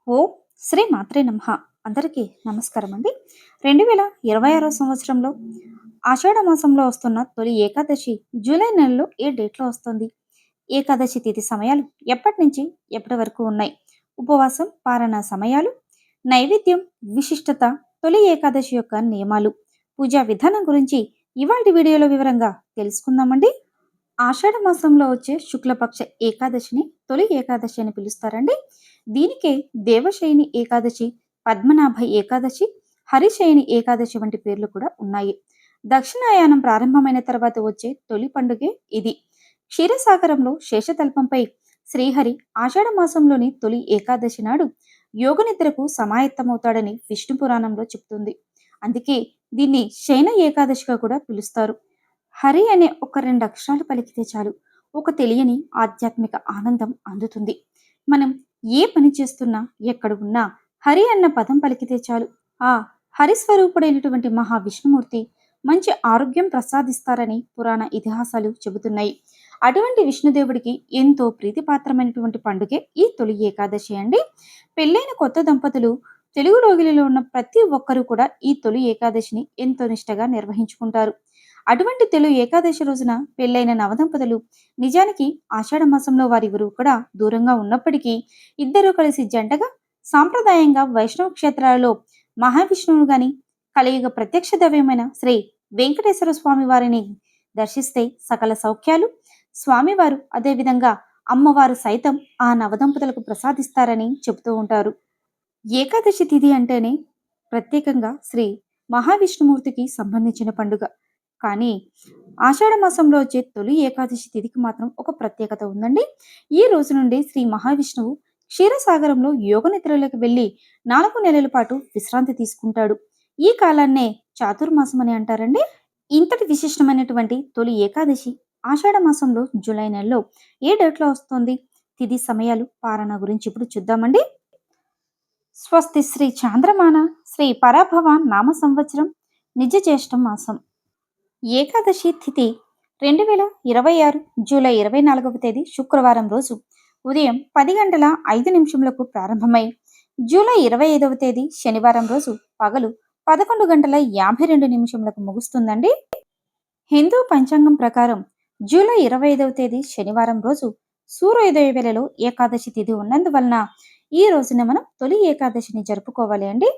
ఓ శ్రీ మాత్రే నమః. అందరికీ నమస్కారం అండి. 2026 సంవత్సరంలో ఆషాఢ మాసంలో వస్తున్న తొలి ఏకాదశి జూలై నెలలో ఏ డేట్లో వస్తుంది? ఏకాదశి తిథి సమయాలు ఎప్పటి నుంచి ఎప్పటి వరకు ఉన్నాయి? ఉపవాసం, పారణ సమయాలు, నైవేద్యం, విశిష్టత, తొలి ఏకాదశి యొక్క నియమాలు, పూజా విధానం గురించి ఇవాల్టి వీడియోలో వివరంగా తెలుసుకుందామండి. ఆషాఢ మాసంలో వచ్చే శుక్లపక్ష ఏకాదశిని తొలి ఏకాదశి అని పిలుస్తారండి. దీనికే దేవశయని ఏకాదశి, పద్మనాభ ఏకాదశి, హరిశయని ఏకాదశి వంటి పేర్లు కూడా ఉన్నాయి. దక్షిణాయానం ప్రారంభమైన తర్వాత వచ్చే తొలి పండుగే ఇది. క్షీరసాగరంలో శేషతల్పంపై శ్రీహరి ఆషాఢ మాసంలోని తొలి ఏకాదశి నాడు యోగనిద్రకు సమాయత్తమవుతాడని విష్ణు పురాణంలో చెప్తుంది. అందుకే దీన్ని శయన ఏకాదశిగా కూడా పిలుస్తారు. హరి అనే ఒక రెండు అక్షరాలు పలికితే చాలు ఒక తెలియని ఆధ్యాత్మిక ఆనందం అందుతుంది. మనం ఏ పని చేస్తున్నా ఎక్కడ ఉన్నా హరి అన్న పదం పలికితే చాలు ఆ హరిస్వరూపుడైనటువంటి మహావిష్ణుమూర్తి మంచి ఆరోగ్యం ప్రసాదిస్తారని పురాణ ఇతిహాసాలు చెబుతున్నాయి. అటువంటి విష్ణుదేవుడికి ఎంతో ప్రీతిపాత్రమైనటువంటి పండుగే ఈ తొలి ఏకాదశి అండి. పెళ్ళైన కొత్త దంపతులు తెలుగు రోగిలిలో ఉన్న ప్రతి ఒక్కరూ కూడా ఈ తొలి ఏకాదశిని ఎంతో నిష్టగా నిర్వహించుకుంటారు. అటువంటి తొలి ఏకాదశి రోజున పెళ్ళైన నవదంపతులు నిజానికి ఆషాఢ మాసంలో వారిరువురు కూడా దూరంగా ఉన్నప్పటికీ ఇద్దరూ కలిసి జంటగా సాంప్రదాయంగా వైష్ణవ క్షేత్రాలలో మహావిష్ణువు గాని కలియుగ ప్రత్యక్ష దైవమైన శ్రీ వెంకటేశ్వర స్వామి వారిని దర్శిస్తే సకల సౌఖ్యాలు స్వామివారు అదేవిధంగా అమ్మవారు సైతం ఆ నవదంపతులకు ప్రసాదిస్తారని చెబుతూ ఉంటారు. ఏకాదశి తిథి అంటేనే ప్రత్యేకంగా శ్రీ మహావిష్ణుమూర్తికి సంబంధించిన పండుగ. కానీ ఆషాఢ మాసంలో వచ్చే తొలి ఏకాదశి తిథికి మాత్రం ఒక ప్రత్యేకత ఉందండి. ఈ రోజు నుండి శ్రీ మహావిష్ణువు క్షీరసాగరంలో యోగ నిద్రలోకి వెళ్ళి 4 నెలల పాటు విశ్రాంతి తీసుకుంటాడు. ఈ కాలాన్నే చాతుర్మాసం అని అంటారండి. ఇంతటి విశిష్టమైనటువంటి తొలి ఏకాదశి ఆషాఢ మాసంలో జూలై నెలలో ఏ డేట్లో వస్తుంది? తిథి సమయాలు పారణ గురించి ఇప్పుడు చూద్దామండి. స్వస్తి శ్రీ చాంద్రమాన శ్రీ పరాభవ నామ సంవత్సరం నిజ జ్యేష్ఠ మాసం ఏకాదశి తిథి 2026 జూలై 24వ తేదీ శుక్రవారం రోజు ఉదయం 10 గంటల 5 నిమిషములకు ప్రారంభమై జూలై 25వ తేదీ శనివారం రోజు పగలు 11 గంటల 52 నిమిషములకు ముగుస్తుందండి. హిందూ పంచాంగం ప్రకారం జూలై 25వ తేదీ శనివారం రోజు సూర్యోదయ వేళలో ఏకాదశి తిథి ఉన్నందువలన ఈ రోజున మనం తొలి ఏకాదశిని జరుపుకోవాలి అండి.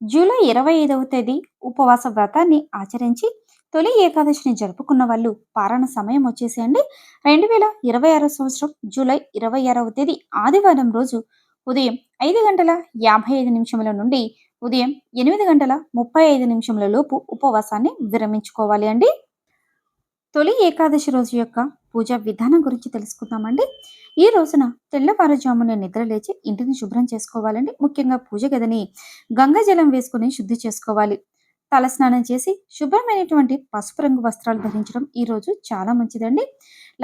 జూలై 25వ తేదీ ఉపవాస వ్రతాన్ని ఆచరించి తొలి ఏకాదశిని జరుపుకున్న వాళ్ళు పారణ సమయం వచ్చేసి అండి 2026 సంవత్సరం జూలై 26వ తేదీ ఆదివారం రోజు ఉదయం 5 గంటల 55 నిమిషముల నుండి ఉదయం 8 గంటల 35 నిమిషముల లోపు ఉపవాసాన్ని విరమించుకోవాలి అండి. తొలి ఏకాదశి రోజు యొక్క పూజా విధానం గురించి తెలుసుకుందామండి. ఈ రోజున తెల్లవారుజామున నిద్ర లేచి ఇంటిని శుభ్రం చేసుకోవాలండి. ముఖ్యంగా పూజ గదిని గంగా జలం వేసుకుని శుద్ధి చేసుకోవాలి. తలస్నానం చేసి శుభ్రమైనటువంటి పసుపు రంగు వస్త్రాలు ధరించడం ఈ రోజు చాలా మంచిదండి.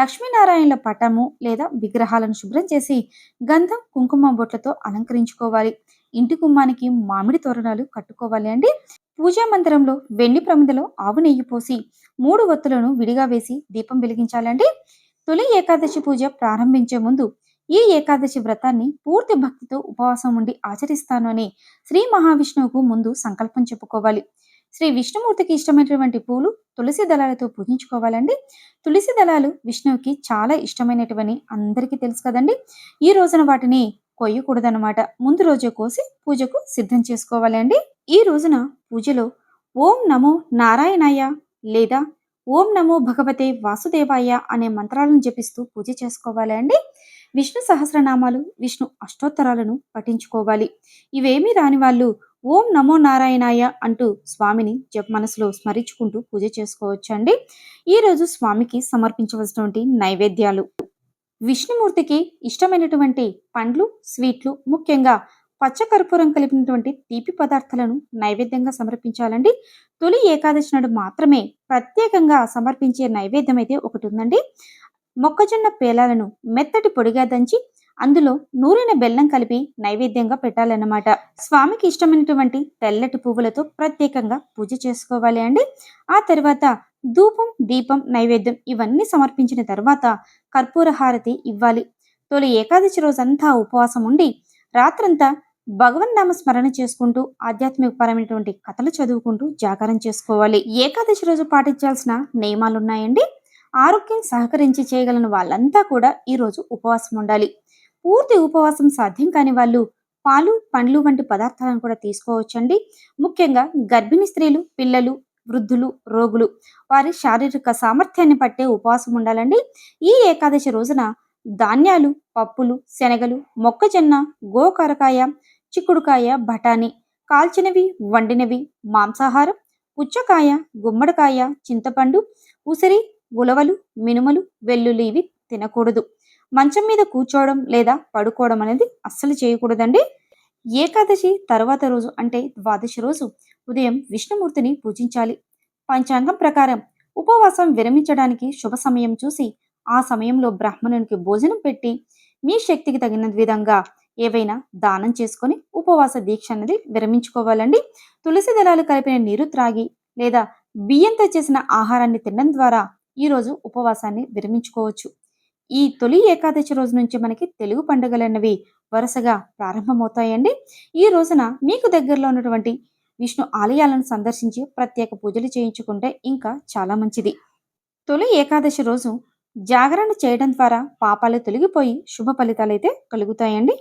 లక్ష్మీనారాయణల పటము లేదా విగ్రహాలను శుభ్రం చేసి గంధం కుంకుమ బొట్లతో అలంకరించుకోవాలి. ఇంటి గుమ్మానికి మామిడి తోరణాలు కట్టుకోవాలి అండి. పూజా మందిరంలో వెండి ప్రమిదలో ఆవు నెయ్యి పోసి 3 ఒత్తులను విడిగా వేసి దీపం వెలిగించాలండి. తొలి ఏకాదశి పూజ ప్రారంభించే ముందు ఈ ఏకాదశి వ్రతాన్ని పూర్తి భక్తితో ఉపవాసం ఉండి ఆచరిస్తాను అని శ్రీ మహావిష్ణువుకు ముందు సంకల్పం చెప్పుకోవాలి. శ్రీ విష్ణుమూర్తికి ఇష్టమైనటువంటి పూలు తులసి దళాలతో పూజించుకోవాలండి. తులసి దళాలు విష్ణువుకి చాలా ఇష్టమైనటువంటి అందరికీ తెలుసు కదండి. ఈ రోజున వాటిని కొయ్యకూడదన్నమాట. ముందు రోజే కోసి పూజకు సిద్ధం చేసుకోవాలి అండి. ఈ రోజున పూజలో ఓం నమో నారాయణాయ లేదా ఓం నమో భగవతే వాసుదేవాయ అనే మంత్రాలను జపిస్తూ పూజ చేసుకోవాలి అండి. విష్ణు సహస్రనామాలు విష్ణు అష్టోత్తరాలను పఠించుకోవాలి. ఇవేమీ రాని వాళ్ళు ఓం నమో నారాయణాయ అంటూ స్వామిని మనసులో స్మరించుకుంటూ పూజ చేసుకోవచ్చండి. ఈరోజు స్వామికి సమర్పించవలసినటువంటి నైవేద్యాలు విష్ణుమూర్తికి ఇష్టమైనటువంటి పండ్లు స్వీట్లు ముఖ్యంగా పచ్చకర్పూరం కలిపినటువంటి తీపి పదార్థాలను నైవేద్యంగా సమర్పించాలండి. తొలి ఏకాదశి నాడు మాత్రమే ప్రత్యేకంగా సమర్పించే నైవేద్యం అయితే ఒకటి ఉందండి. మొక్కజొన్న పేలాలను మెత్తటి పొడిగా దంచి అందులో నూరిన బెల్లం కలిపి నైవేద్యంగా పెట్టాలన్నమాట. స్వామికి ఇష్టమైనటువంటి తెల్లటి పువ్వులతో ప్రత్యేకంగా పూజ చేసుకోవాలి అండి. ఆ తర్వాత ధూపం దీపం నైవేద్యం ఇవన్నీ సమర్పించిన తర్వాత కర్పూర హారతి ఇవ్వాలి. తొలి ఏకాదశి రోజంతా ఉపవాసం ఉండి రాత్రంతా భగవన్నామ స్మరణ చేసుకుంటూ ఆధ్యాత్మికపరమైనటువంటి కథలు చదువుకుంటూ జాగారం చేసుకోవాలి. ఏకాదశి రోజు పాటించాల్సిన నియమాలున్నాయండి. ఆరోగ్యం సహకరించి చేయగలిగిన వాళ్ళంతా కూడా ఈరోజు ఉపవాసం ఉండాలి. పూర్తి ఉపవాసం సాధ్యం కాని వాళ్ళు పాలు, పండ్లు వంటి పదార్థాలను కూడా తీసుకోవచ్చండి. ముఖ్యంగా గర్భిణీ స్త్రీలు, పిల్లలు, వృద్ధులు, రోగులు వారి శారీరక సామర్థ్యాన్ని పట్టే ఉపవాసం ఉండాలండి. ఈ ఏకాదశి రోజున ధాన్యాలు, పప్పులు, శనగలు, మొక్కజొన్న, గోకరకాయ, చిక్కుడుకాయ, బఠానీ, కాల్చినవి, వండినవి, మాంసాహారం, పుచ్చకాయ, గుమ్మడికాయ, చింతపండు, ఉసిరి, ఉలవలు, మినుములు, వెల్లుల్లి ఇవి తినకూడదు. మంచం మీద కూర్చోవడం లేదా పడుకోవడం అనేది అస్సలు చేయకూడదండి. ఏకాదశి తర్వాత రోజు అంటే ద్వాదశి రోజు ఉదయం విష్ణుమూర్తిని పూజించాలి. పంచాంగం ప్రకారం ఉపవాసం విరమించడానికి శుభ సమయం చూసి ఆ సమయంలో బ్రాహ్మణునికి భోజనం పెట్టి మీ శక్తికి తగిన విధంగా ఏవైనా దానం చేసుకొని ఉపవాస దీక్ష అనేది విరమించుకోవాలండి. తులసి దళాలు కలిపిన నీరు త్రాగి లేదా బియ్యంతో చేసిన ఆహారాన్ని తినడం ద్వారా ఈరోజు ఉపవాసాన్ని విరమించుకోవచ్చు. ఈ తొలి ఏకాదశి రోజు నుంచి మనకి తెలుగు పండుగలన్నవి వరుసగా ప్రారంభమవుతాయండి. ఈ రోజున మీకు దగ్గరలో ఉన్నటువంటి విష్ణు ఆలయాలను సందర్శించి ప్రత్యేక పూజలు చేయించుకుంటే ఇంకా చాలా మంచిది. తొలి ఏకాదశి రోజు జాగరణ చేయడం ద్వారా పాపాలు తొలగిపోయి శుభ ఫలితాలైతే కలుగుతాయండి.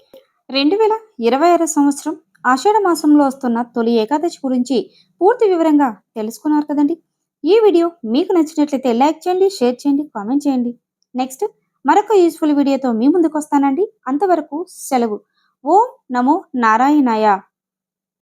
2026 సంవత్సరం ఆషాఢ మాసంలో వస్తున్న తొలి ఏకాదశి గురించి పూర్తి వివరంగా తెలుసుకున్నారు కదండి. ఈ వీడియో మీకు నచ్చినట్లయితే లైక్ చేయండి, షేర్ చేయండి, కామెంట్ చేయండి. నెక్స్ట్ మరొక యూస్ఫుల్ వీడియోతో మీ ముందుకు వస్తానండి. అంతవరకు సెలవు. ఓం నమో నారాయణాయ.